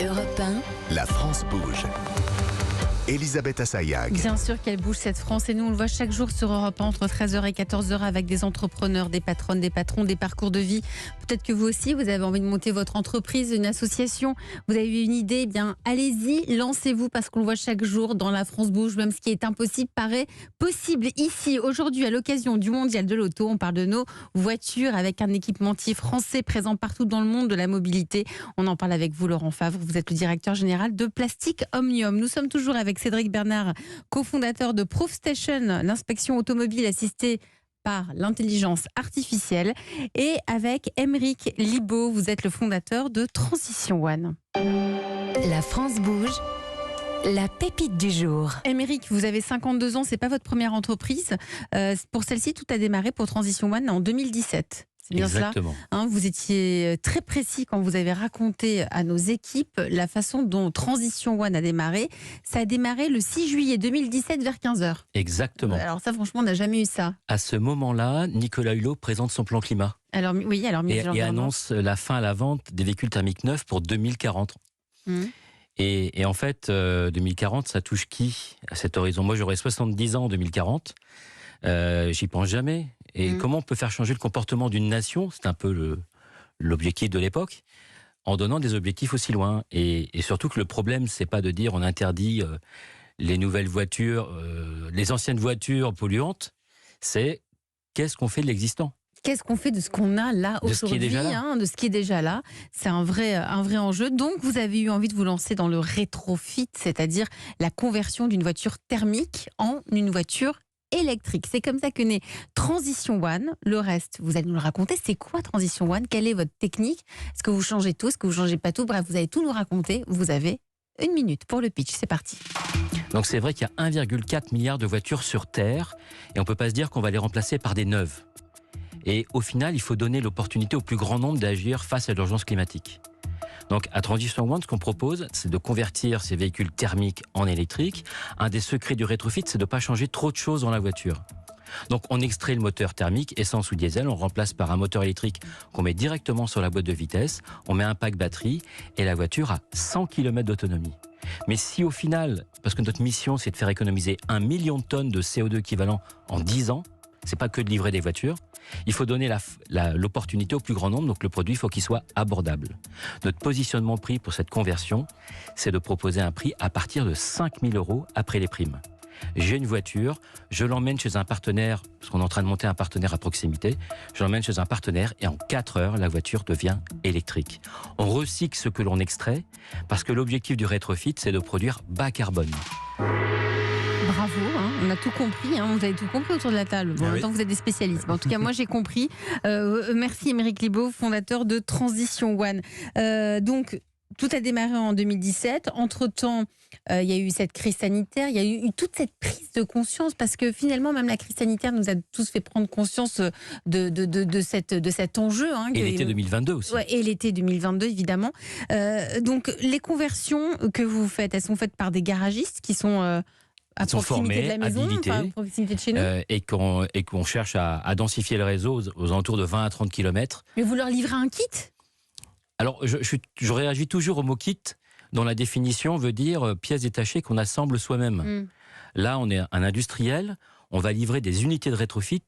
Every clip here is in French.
Europe 1, La France bouge. Elisabeth Assayag. Bien sûr qu'elle bouge cette France et nous on le voit chaque jour sur Europe 1 entre 13h et 14h avec des entrepreneurs, des patronnes, des patrons, des parcours de vie. Peut-être que vous aussi vous avez envie de monter votre entreprise, une association, vous avez une idée, eh bien allez-y, lancez-vous parce qu'on le voit chaque jour dans La France bouge, même ce qui est impossible paraît possible. Ici, aujourd'hui, à l'occasion du Mondial de l'Auto, on parle de nos voitures avec un équipementier français présent partout dans le monde de la mobilité. On en parle avec vous Laurent Favre, vous êtes le directeur général de Plastic Omnium. Nous sommes toujours avec Cédric Bernard, cofondateur de Proof Station, l'inspection automobile assistée par l'intelligence artificielle, et avec Aymeric Libaud, vous êtes le fondateur de Transition One. La France bouge. La pépite du jour. Aymeric, vous avez 52 ans, c'est pas votre première entreprise. Pour celle-ci, tout a démarré pour Transition One en 2017. C'est bien Exactement. cela. Vous étiez très précis quand vous avez raconté à nos équipes la façon dont Transition One a démarré. Ça a démarré le 6 juillet 2017 vers 15h. Exactement. Alors ça, franchement, on n'a jamais eu ça. À ce moment-là, Nicolas Hulot présente son plan climat Alors oui, alors et annonce la fin à la vente des véhicules thermiques neufs pour 2040. Et en fait, 2040, ça touche qui à cet horizon? Moi, j'aurai 70 ans en 2040. J'y pense jamais. Et comment on peut faire changer le comportement d'une nation? C'est un peu l'objectif de l'époque, en donnant des objectifs aussi loin. Et surtout que le problème, c'est pas de dire on interdit les nouvelles voitures, les anciennes voitures polluantes. C'est qu'est-ce qu'on fait de l'existant? Qu'est-ce qu'on fait de ce qu'on a là aujourd'hui, de ce qui est déjà là? C'est un vrai enjeu. Donc, vous avez eu envie de vous lancer dans le rétrofit, c'est-à-dire la conversion d'une voiture thermique en une voiture électrique. C'est comme ça que naît Transition One. Le reste, vous allez nous le raconter. C'est quoi Transition One? Quelle est votre technique? Est-ce que vous changez tout? Est-ce que vous changez pas tout? Bref, vous allez tout nous raconter. Vous avez 1 minute pour le pitch. C'est parti. Donc c'est vrai qu'il y a 1,4 milliard de voitures sur Terre et on ne peut pas se dire qu'on va les remplacer par des neuves. Et au final, il faut donner l'opportunité au plus grand nombre d'agir face à l'urgence climatique. Donc à Transition One, ce qu'on propose, c'est de convertir ces véhicules thermiques en électriques. Un des secrets du rétrofit, c'est de ne pas changer trop de choses dans la voiture. Donc on extrait le moteur thermique, essence ou diesel, on remplace par un moteur électrique qu'on met directement sur la boîte de vitesse, on met un pack batterie et la voiture a 100 km d'autonomie. Mais si au final, parce que notre mission c'est de faire économiser 1 million de tonnes de CO2 équivalent en 10 ans, c'est pas que de livrer des voitures, il faut donner l'opportunité au plus grand nombre, donc le produit, il faut qu'il soit abordable. Notre positionnement prix pour cette conversion, c'est de proposer un prix à partir de 5 000 € après les primes. J'ai une voiture, je l'emmène chez un partenaire, parce qu'on est en train de monter un partenaire à proximité, je l'emmène chez un partenaire et en 4 heures, la voiture devient électrique. On recycle ce que l'on extrait, parce que l'objectif du rétrofit, c'est de produire bas carbone. Bravo, on a tout compris, vous avez tout compris autour de la table. Bon, en même temps, vous êtes des spécialistes. En tout cas, moi, j'ai compris. Merci Aymeric Libaud, fondateur de Transition One. Donc, tout a démarré en 2017. Entre-temps, il y a eu cette crise sanitaire, il y a eu toute cette prise de conscience, parce que finalement, même la crise sanitaire nous a tous fait prendre conscience de cet enjeu. Et l'été 2022 aussi. Ouais, et l'été 2022, évidemment. Donc, les conversions que vous faites, elles sont faites par des garagistes qui sont... à proximité de la maison, à proximité de chez nous, et qu'on cherche à densifier le réseau aux alentours de 20 à 30 km. Mais vous leur livrez un kit? Alors, je réagis toujours au mot kit, dont la définition veut dire pièces détachées qu'on assemble soi-même. Là, on est un industriel, on va livrer des unités de rétrofit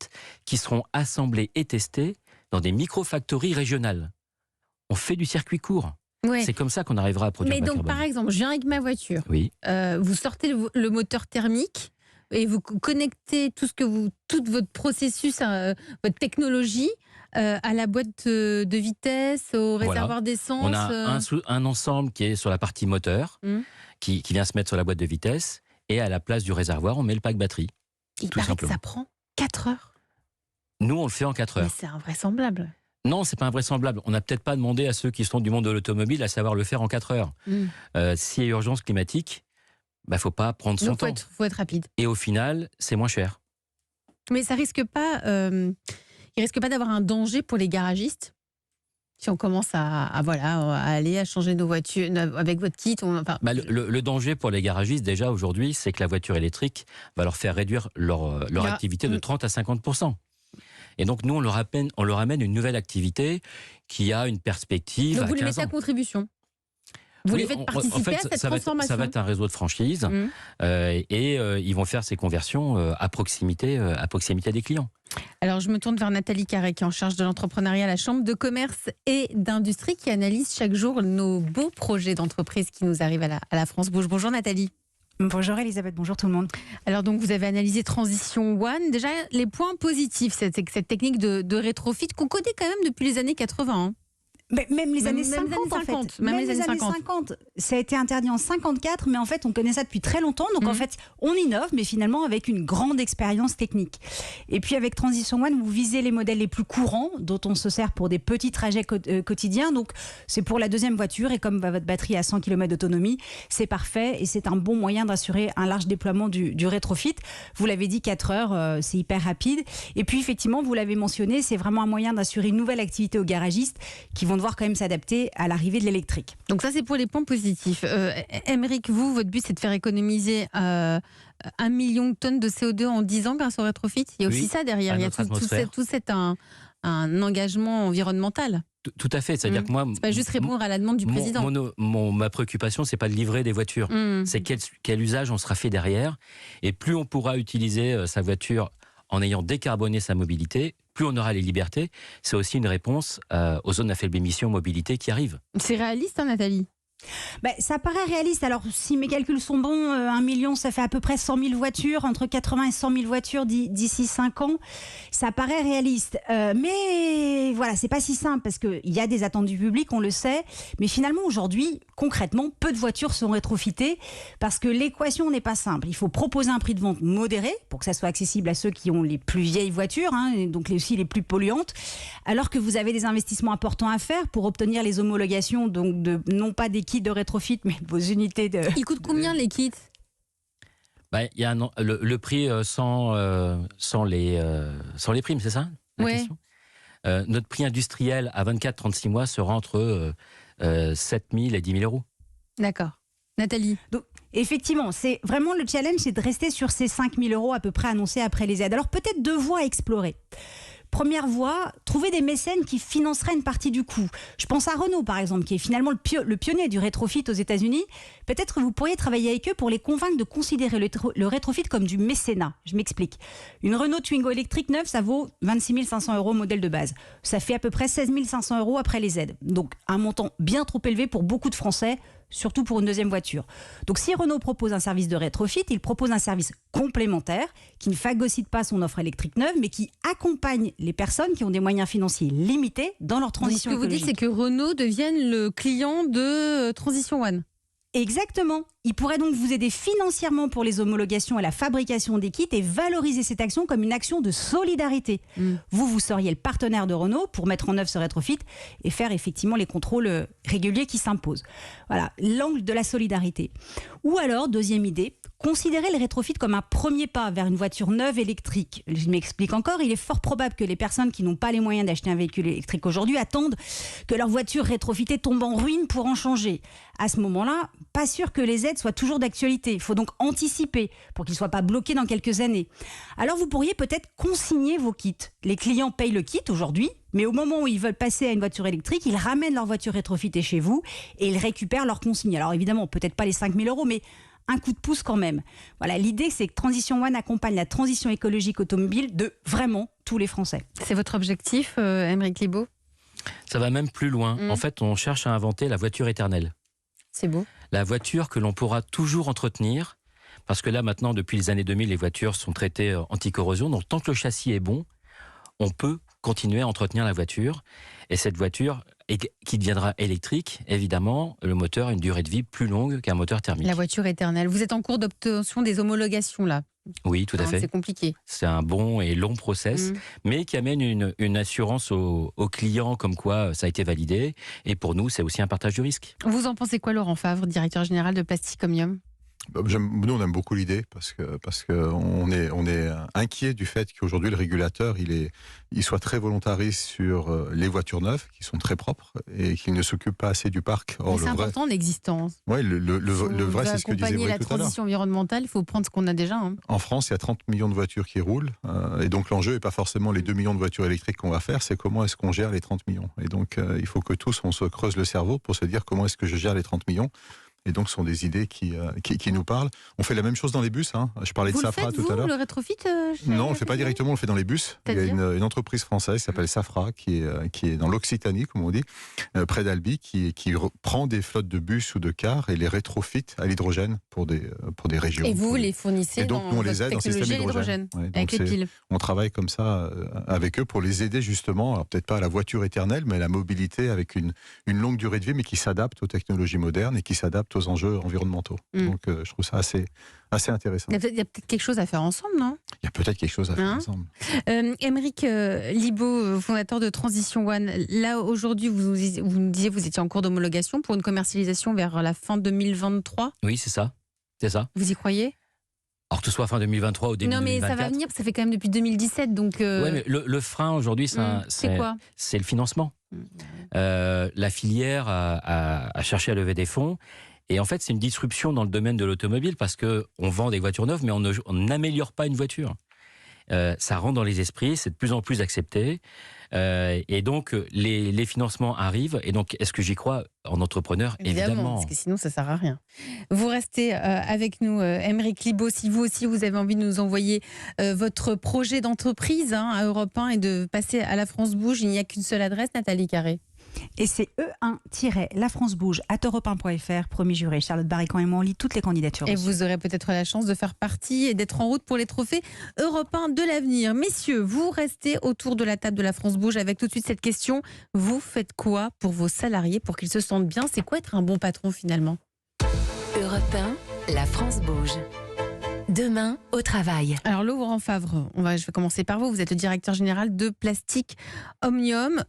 qui seront assemblées et testées dans des micro-factories régionales. On fait du circuit court. Ouais. C'est comme ça qu'on arrivera à produire Mais bas donc, carbone. par exemple, je viens avec ma voiture. Oui. Vous sortez le moteur thermique et vous connectez tout votre processus, votre technologie à la boîte de vitesse, au réservoir d'essence. On a un ensemble qui est sur la partie moteur, qui vient se mettre sur la boîte de vitesse, et à la place du réservoir, on met le pack batterie. Il paraît que ça prend 4 heures. Nous, on le fait en 4 heures. Mais c'est invraisemblable. Non, c'est pas invraisemblable. On n'a peut-être pas demandé à ceux qui sont du monde de l'automobile à savoir le faire en 4 heures. S'il y a urgence climatique, faut pas prendre son temps. Faut être rapide. Et au final, c'est moins cher. Mais ça risque pas, il risque pas d'avoir un danger pour les garagistes si on commence à aller à changer nos voitures avec votre kit. Le danger pour les garagistes déjà aujourd'hui, c'est que la voiture électrique va leur faire réduire leur activité de 30 à 50%. Et donc, nous, on leur amène une nouvelle activité qui a une perspective. Donc, vous à les 15 mettez ans. à contribution? Vous Oui, les faites participer en fait, à cette ça va transformation. être un réseau de franchise Mmh. ils vont faire ces conversions à proximité des clients. Alors, je me tourne vers Nathalie Carré, qui est en charge de l'entrepreneuriat à la Chambre de commerce et d'industrie, qui analyse chaque jour nos beaux projets d'entreprise qui nous arrivent à la France Bouge. Bonjour Nathalie. Bonjour Elisabeth, bonjour tout le monde. Alors donc vous avez analysé Transition One. Déjà les points positifs, c'est cette technique de rétrofit qu'on connaît quand même depuis les années 80. Hein. Mais même les années Même 50, en 50, fait. même les années 50. Ça a été interdit en 54, mais en fait, on connaît ça depuis très longtemps. Donc, en Mhm. fait, on innove, mais finalement avec une grande expérience technique. Et puis, avec Transition One, vous visez les modèles les plus courants, dont on se sert pour des petits trajets quotidiens. Donc, c'est pour la deuxième voiture. Et comme votre batterie a 100 km d'autonomie, c'est parfait. Et c'est un bon moyen d'assurer un large déploiement du rétrofit. Vous l'avez dit, 4 heures, c'est hyper rapide. Et puis, effectivement, vous l'avez mentionné, c'est vraiment un moyen d'assurer une nouvelle activité aux garagistes qui vont devoir quand même s'adapter à l'arrivée de l'électrique. Donc ça c'est pour les points positifs. Émeric, vous, votre but c'est de faire économiser 1 million de tonnes de CO2 en 10 ans grâce au rétrofit. Il y a aussi Oui, ça derrière. à Il y a notre atmosphère. tout c'est un engagement environnemental. Tout à fait. C'est-à-dire que moi, C'est pas juste répondre à la demande du président. Ma préoccupation, c'est pas de livrer des voitures. C'est quel usage on sera fait derrière. Et plus on pourra utiliser sa voiture en ayant décarboné sa mobilité, plus on aura les libertés. C'est aussi une réponse aux zones à faible émission mobilité qui arrivent. C'est réaliste, hein, Nathalie? Ça paraît réaliste. Alors, si mes calculs sont bons, 1 million, ça fait à peu près 100 000 voitures, entre 80 et 100 000 voitures d'ici 5 ans. Ça paraît réaliste. Mais voilà, c'est pas si simple parce qu'il y a des attentes du public, on le sait. Mais finalement, aujourd'hui, concrètement, peu de voitures sont rétrofitées parce que l'équation n'est pas simple. Il faut proposer un prix de vente modéré pour que ça soit accessible à ceux qui ont les plus vieilles voitures, hein, et donc aussi les plus polluantes, alors que vous avez des investissements importants à faire pour obtenir les homologations, donc non pas des kits de rétrofit, mais vos unités de... Ils coûtent combien les kits? Il y a le prix sans les primes, c'est ça la Ouais. question notre prix industriel à 24-36 mois sera entre 7 000 et 10 000 euros. D'accord. Nathalie? Donc, effectivement, c'est vraiment le challenge, c'est de rester sur ces 5 000 euros à peu près annoncés après les aides. Alors peut-être 2 voies à explorer. Première voie, trouver des mécènes qui financeraient une partie du coût. Je pense à Renault, par exemple, qui est finalement le pionnier du rétrofit aux États-Unis. Peut-être que vous pourriez travailler avec eux pour les convaincre de considérer le rétrofit comme du mécénat. Je m'explique. Une Renault Twingo électrique neuve, ça vaut 26 500 euros modèle de base. Ça fait à peu près 16 500 euros après les aides. Donc un montant bien trop élevé pour beaucoup de Français, surtout pour une deuxième voiture. Donc si Renault propose un service de rétrofit, il propose un service complémentaire qui ne phagocyte pas son offre électrique neuve, mais qui accompagne les personnes qui ont des moyens financiers limités dans leur Donc, transition ce que vous dites, écologique. c'est que Renault devienne le client de Transition One. Exactement. Il pourrait donc vous aider financièrement pour les homologations et la fabrication des kits et valoriser cette action comme une action de solidarité. Vous seriez le partenaire de Renault pour mettre en œuvre ce rétrofit et faire effectivement les contrôles réguliers qui s'imposent. Voilà, l'angle de la solidarité. Ou alors, deuxième idée, considérer le rétrofit comme un premier pas vers une voiture neuve électrique. Je m'explique encore, il est fort probable que les personnes qui n'ont pas les moyens d'acheter un véhicule électrique aujourd'hui attendent que leur voiture rétrofitée tombe en ruine pour en changer. À ce moment-là, pas sûr que les aides soient toujours d'actualité. Il faut donc anticiper pour qu'ils ne soient pas bloqués dans quelques années. Alors vous pourriez peut-être consigner vos kits. Les clients payent le kit aujourd'hui, mais au moment où ils veulent passer à une voiture électrique, ils ramènent leur voiture rétrofitée chez vous et ils récupèrent leur consigne. Alors évidemment, peut-être pas les 5 000 euros, mais un coup de pouce quand même. Voilà, l'idée, c'est que Transition One accompagne la transition écologique automobile de vraiment tous les Français. C'est votre objectif, Émeric Libaud? Ça va même plus loin. En fait, on cherche à inventer la voiture éternelle. C'est beau. La voiture que l'on pourra toujours entretenir, parce que là, maintenant, depuis les années 2000, les voitures sont traitées anti-corrosion. Donc, tant que le châssis est bon, on peut continuer à entretenir la voiture. Et cette voiture, qui deviendra électrique, évidemment, le moteur a une durée de vie plus longue qu'un moteur thermique. La voiture éternelle. Vous êtes en cours d'obtention des homologations, là. Oui, tout à fait. C'est compliqué. C'est un bon et long process, mais qui amène une assurance aux clients comme quoi ça a été validé. Et pour nous, c'est aussi un partage du risque. Vous en pensez quoi, Laurent Favre, directeur général de Plasticomium? Nous, on aime beaucoup l'idée parce que on est inquiet du fait qu'aujourd'hui le régulateur il soit très volontariste sur les voitures neuves qui sont très propres et qu'il ne s'occupe pas assez du parc. Or, c'est important l'existence. Oui, le vrai, c'est ce que disait Bruno tout à l'heure. Accompagner la transition environnementale, il faut prendre ce qu'on a déjà. En France, il y a 30 millions de voitures qui roulent et donc l'enjeu n'est pas forcément les 2 millions de voitures électriques qu'on va faire, c'est comment est-ce qu'on gère les 30 millions. Et donc il faut que tous on se creuse le cerveau pour se dire comment est-ce que je gère les 30 millions. Et donc, ce sont des idées qui nous parlent. On fait la même chose dans les bus. Je parlais de Safra tout à l'heure. Vous le rétrofit Non, on ne le fait pas directement, on le fait dans les bus. Il y a une entreprise française qui s'appelle Safra, qui est dans l'Occitanie, comme on dit, près d'Albi, qui prend des flottes de bus ou de cars et les rétrofit à l'hydrogène pour des régions. Et vous les fournissez donc, dans nous, on les aide dans le système hydrogène ouais, avec les piles. On travaille comme ça avec eux pour les aider justement, alors peut-être pas à la voiture éternelle, mais à la mobilité avec une longue durée de vie, mais qui s'adapte aux technologies modernes et qui s'adapte aux enjeux environnementaux. Donc je trouve ça assez intéressant. Il y a peut-être quelque chose à faire ensemble, non ? Il y a peut-être quelque chose à faire ensemble. Aymeric Libaud, fondateur de Transition One, là aujourd'hui vous nous disiez vous étiez en cours d'homologation pour une commercialisation vers la fin 2023 ? Oui, c'est ça. C'est ça. Vous y croyez ? Alors que ce soit fin 2023 ou début 2024. Non mais ça va venir, ça fait quand même depuis 2017 donc... Oui, mais le frein aujourd'hui c'est quoi ? C'est le financement. La filière a cherché à lever des fonds. Et en fait, c'est une disruption dans le domaine de l'automobile parce qu'on vend des voitures neuves, mais on n'améliore pas une voiture. Ça rentre dans les esprits, c'est de plus en plus accepté. Et donc, les financements arrivent. Et donc, est-ce que j'y crois en entrepreneur ? Évidemment. Parce que sinon, ça ne sert à rien. Vous restez avec nous, Aymeric Libaud. Si vous aussi, vous avez envie de nous envoyer votre projet d'entreprise à Europe 1 et de passer à La France Bouge, il n'y a qu'une seule adresse, Nathalie Carré. Et c'est E1-lafrancebouge@europe1.fr. Premier juré, Charlotte Barrican et moi, on lit toutes les candidatures. Et vous aurez peut-être la chance de faire partie et d'être en route pour les trophées Europe 1 de l'avenir. Messieurs, vous restez autour de la table de La France Bouge avec tout de suite cette question. Vous faites quoi pour vos salariés pour qu'ils se sentent bien ? C'est quoi être un bon patron finalement ? Europe 1, La France Bouge. Demain, au travail. Alors Laurent Favre, je vais commencer par vous. Vous êtes le directeur général de Plastique Omnium.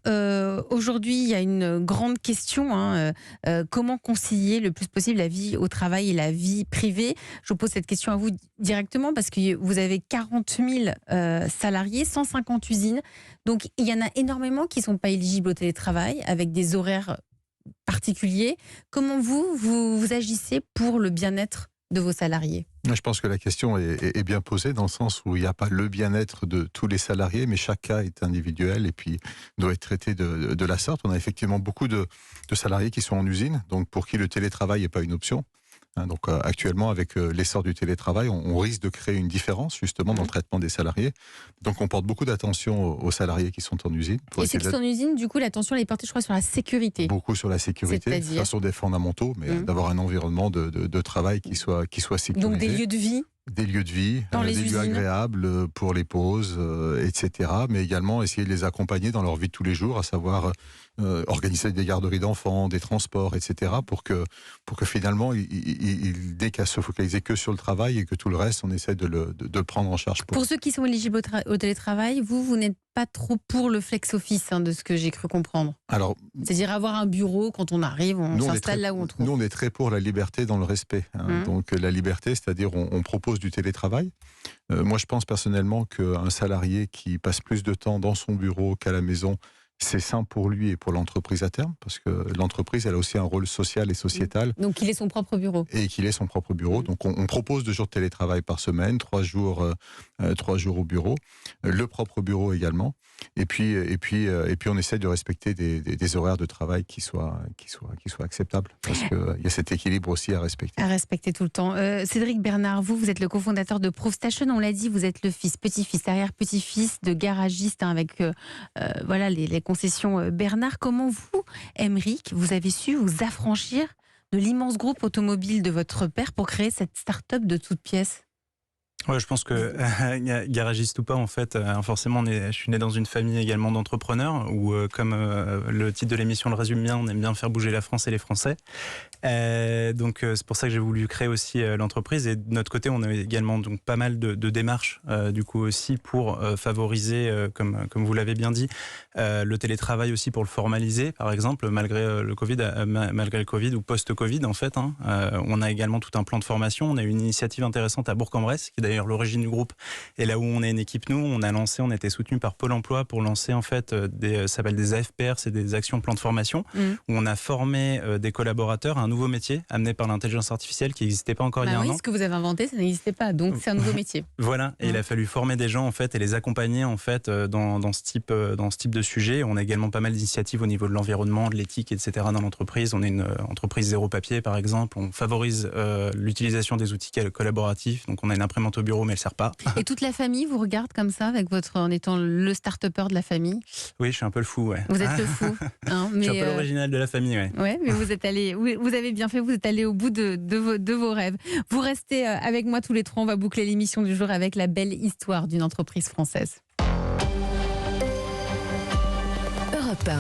Aujourd'hui, il y a une grande question. Comment concilier le plus possible la vie au travail et la vie privée ? Je vous pose cette question à vous directement parce que vous avez 40 000 salariés, 150 usines. Donc, il y en a énormément qui ne sont pas éligibles au télétravail avec des horaires particuliers. Comment vous agissez pour le bien-être de vos salariés ? Je pense que la question est bien posée dans le sens où il n'y a pas le bien-être de tous les salariés, mais chaque cas est individuel et puis doit être traité de la sorte. On a effectivement beaucoup de salariés qui sont en usine, donc pour qui le télétravail n'est pas une option. Donc actuellement, avec l'essor du télétravail, on risque de créer une différence justement dans le traitement des salariés. Donc on porte beaucoup d'attention aux salariés qui sont en usine. Et ceux qui sont en usine, du coup, l'attention elle est portée, je crois, sur la sécurité. Beaucoup sur la sécurité, ça sur des fondamentaux, mais d'avoir un environnement de travail qui soit sécurisé. Donc des lieux de vie. Des lieux de vie, des lieux agréables pour les pauses, etc. Mais également essayer de les accompagner dans leur vie de tous les jours, à savoir organiser des garderies d'enfants, des transports, etc. pour que finalement, dès qu'à se focaliser que sur le travail et que tout le reste, on essaie de le prendre en charge. Pour ceux qui sont éligibles au télétravail, vous n'êtes pas trop pour le flex-office, de ce que j'ai cru comprendre. C'est-à-dire avoir un bureau, quand on arrive, on s'installe là où on trouve. Nous, on est très pour la liberté dans le respect. Donc la liberté, c'est-à-dire on propose du télétravail. Moi, je pense personnellement qu'un salarié qui passe plus de temps dans son bureau qu'à la maison, c'est sain pour lui et pour l'entreprise à terme, parce que l'entreprise, elle a aussi un rôle social et sociétal. Donc qu'il ait son propre bureau. Et qu'il ait son propre bureau. Donc on propose 2 jours de télétravail par semaine, 3 jours au bureau, le propre bureau également. Et puis on essaie de respecter des horaires de travail qui soient acceptables, parce qu'il y a cet équilibre aussi à respecter. À respecter tout le temps. Cédric Bernard, vous êtes le cofondateur de ProofStation. On l'a dit, vous êtes le fils, petit-fils, arrière-petit-fils de garagiste avec les concessions Bernard. Comment vous, Aymeric, vous avez su vous affranchir de l'immense groupe automobile de votre père pour créer cette start-up de toutes pièces ? Ouais, je pense que garagiste ou pas, en fait, forcément, je suis né dans une famille également d'entrepreneurs où, comme le titre de l'émission le résume bien, on aime bien faire bouger la France et les Français. Donc c'est pour ça que j'ai voulu créer aussi l'entreprise. Et de notre côté, on a également donc pas mal de démarches du coup aussi pour favoriser, comme vous l'avez bien dit, le télétravail aussi pour le formaliser, par exemple, malgré le Covid ou post-Covid en fait. On a également tout un plan de formation. On a une initiative intéressante à Bourg-en-Bresse, qui est d'ailleurs l'origine du groupe. Et là où on est une équipe, nous, on a été soutenu par Pôle Emploi pour lancer en fait ça s'appelle des AFPR, c'est des actions plan de formation, où on a formé des collaborateurs à un nouveau métier amené par l'intelligence artificielle qui n'existait pas encore il y a un an. Ce que vous avez inventé, ça n'existait pas, donc c'est un nouveau métier. Voilà, et il a fallu former des gens en fait et les accompagner en fait dans ce type de sujet. On a également pas mal d'initiatives au niveau de l'environnement, de l'éthique, etc. dans l'entreprise. On est une entreprise zéro papier par exemple. On favorise l'utilisation des outils collaboratifs. Donc on a une imprimante au bureau mais elle ne sert pas. Et toute la famille vous regarde comme ça en étant le start-upper de la famille? Oui, je suis un peu le fou, ouais. Vous êtes le fou. Je suis un peu l'original de la famille, ouais. Ouais, mais vous avez bien fait, vous êtes allé au bout de vos rêves. Vous restez avec moi tous les trois, on va boucler l'émission du jour avec la belle histoire d'une entreprise française. Europe 1.